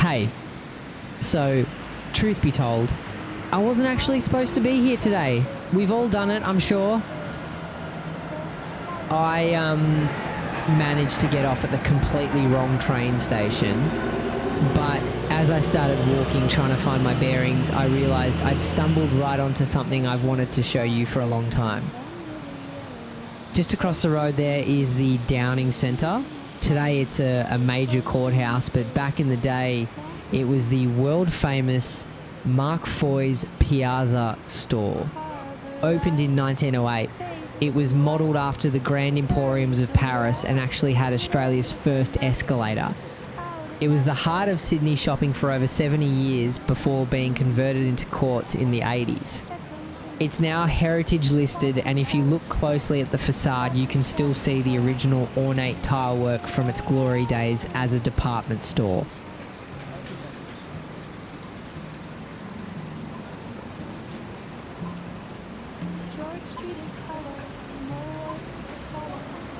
Hey, so, truth be told, I wasn't actually supposed to be here today. We've all done it, I'm sure. I managed to get off at the completely wrong train station, but as I started walking, trying to find my bearings, I realised I'd stumbled right onto something I've wanted to show you for a long time. Just across the road there is the Downing Centre. Today it's a major courthouse, but back in the day it was the world famous Mark Foy's Piazza store. Opened in 1908. It was modelled after the Grand Emporiums of Paris and actually had Australia's first escalator. It was the heart of Sydney shopping for over 70 years before being converted into courts in the 80s. It's now heritage listed, and if you look closely at the facade, you can still see the original ornate tile work from its glory days as a department store.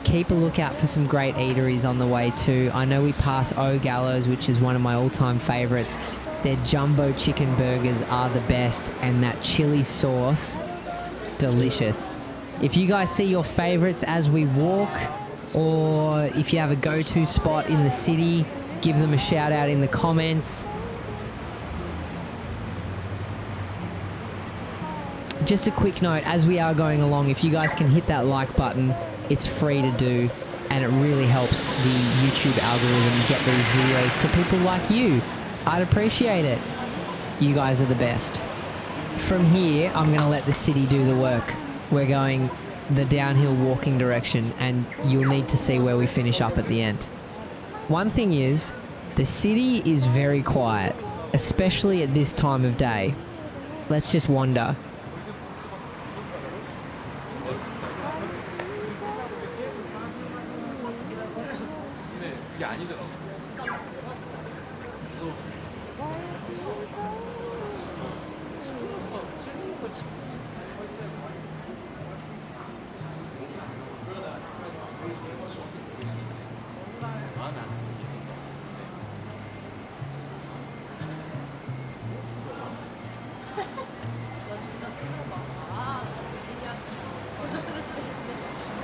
Keep a lookout for some great eateries on the way too. I know we pass Ogalos, which is one of my all-time favourites. Their jumbo chicken burgers are the best, and that chilli sauce, delicious. If you guys see your favourites as we walk, or if you have a go-to spot in the city, give them a shout out in the comments. Just a quick note, as we are going along, if you guys can hit that like button, it's free to do, and it really helps the YouTube algorithm get these videos to people like you. I'd appreciate it. You guys are the best. From here, I'm going to let the city do the work. We're going the downhill walking direction, and you'll need to see where we finish up at the end. One thing is, the city is very quiet, especially at this time of day. Let's just wander.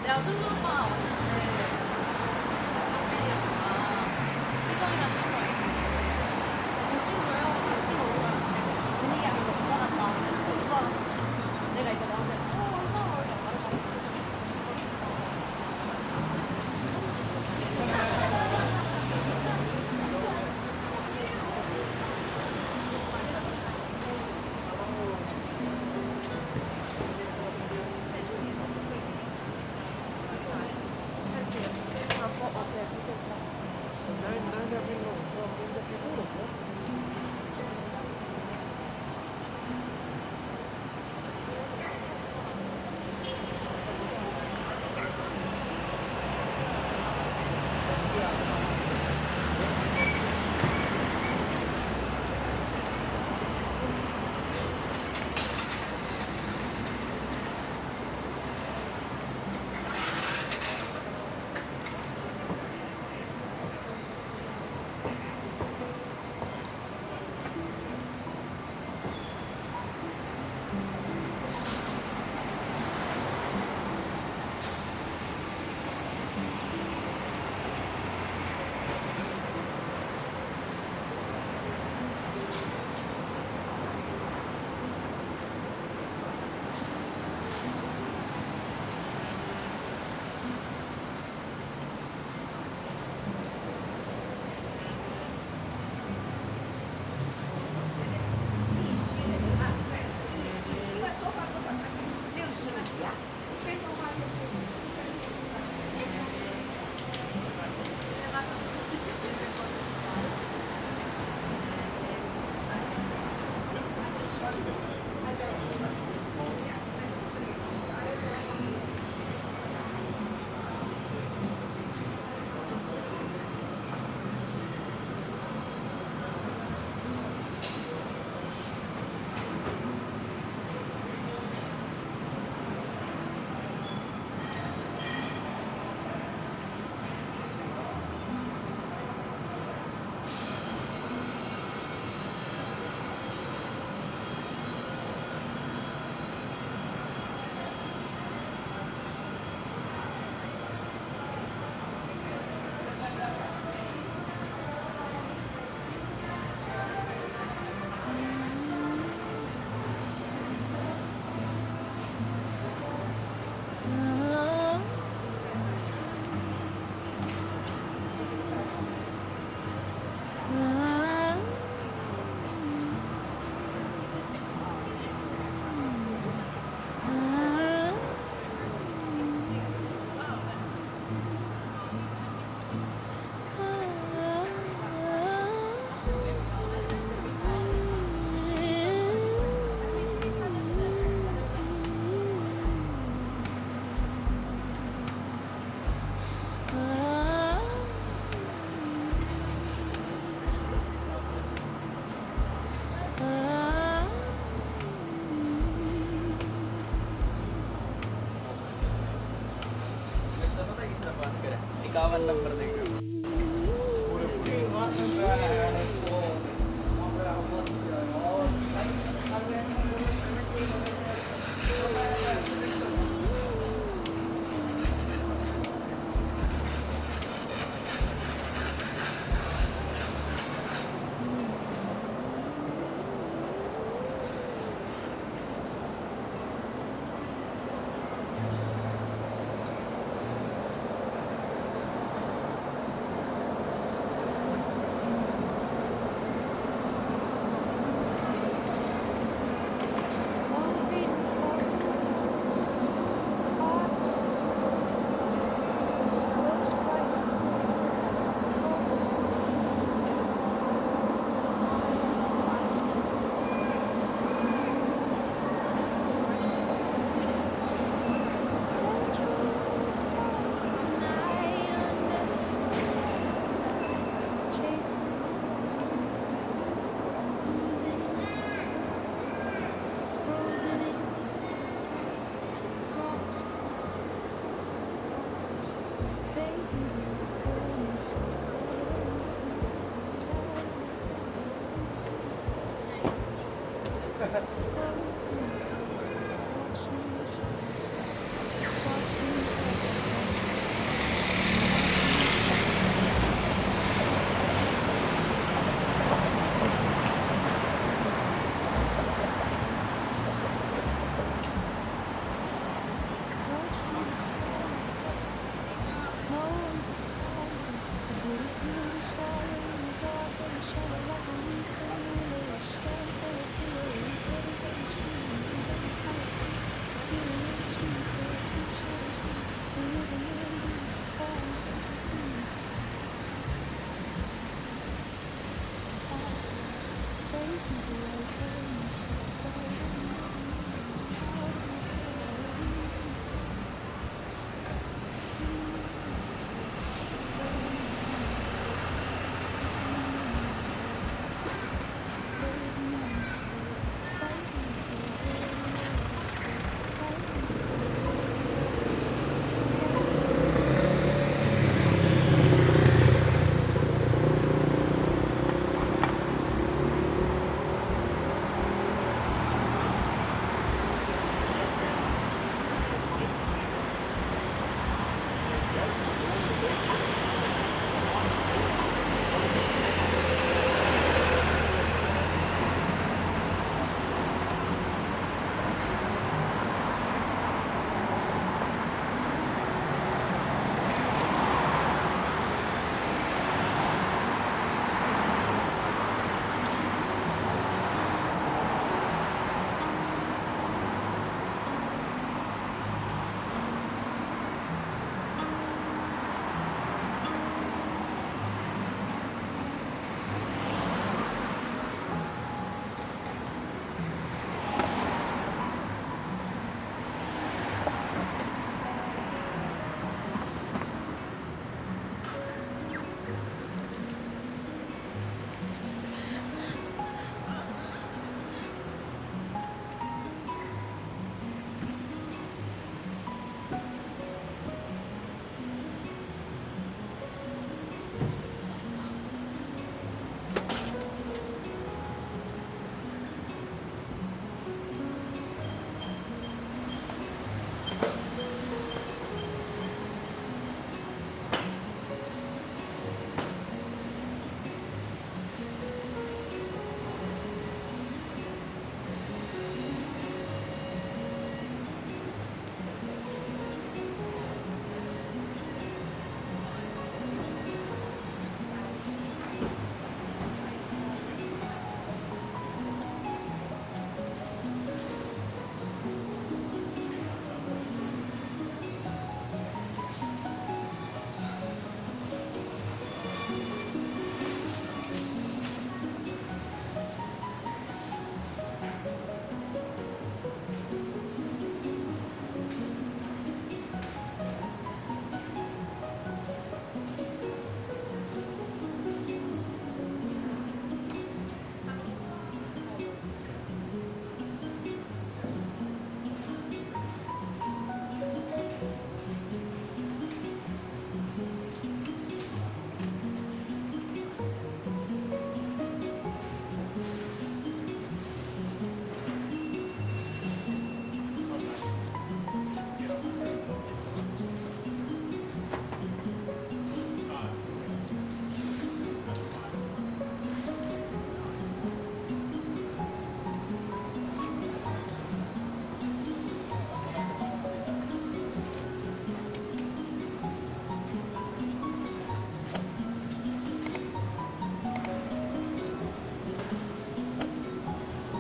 내가 승우 오빠 왔을 때 회장이랑 친구가 있는데 저 친구예요.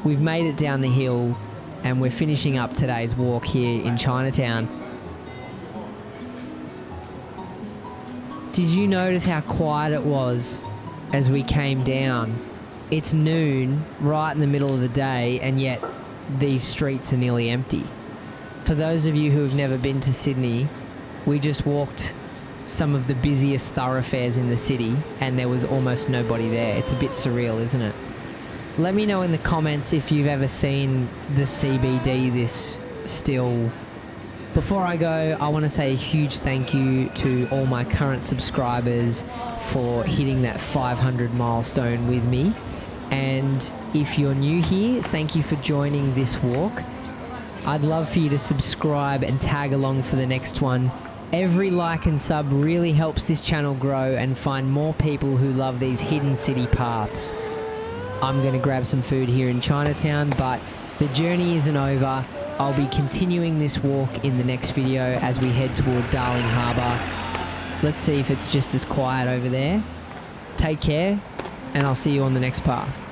we've made it down the hill and we're finishing up today's walk here in Chinatown. Did you notice how quiet it was as we came down? It's noon, right in the middle of the day, and yet these streets are nearly empty. For those of you who have never been to Sydney, we just walked some of the busiest thoroughfares in the city and there was almost nobody there. It's a bit surreal, isn't it? Let me know in the comments if you've ever seen the CBD this still. Before I go, I want to say a huge thank you to all my current subscribers for hitting that 500 milestone with me. And if you're new here, thank you for joining this walk. I'd love for you to subscribe and tag along for the next one. Every like and sub really helps this channel grow and find more people who love these hidden city paths. I'm going to grab some food here in Chinatown, but the journey isn't over. I'll be continuing this walk in the next video as we head toward Darling Harbour. Let's see if it's just as quiet over there. Take care, and I'll see you on the next path.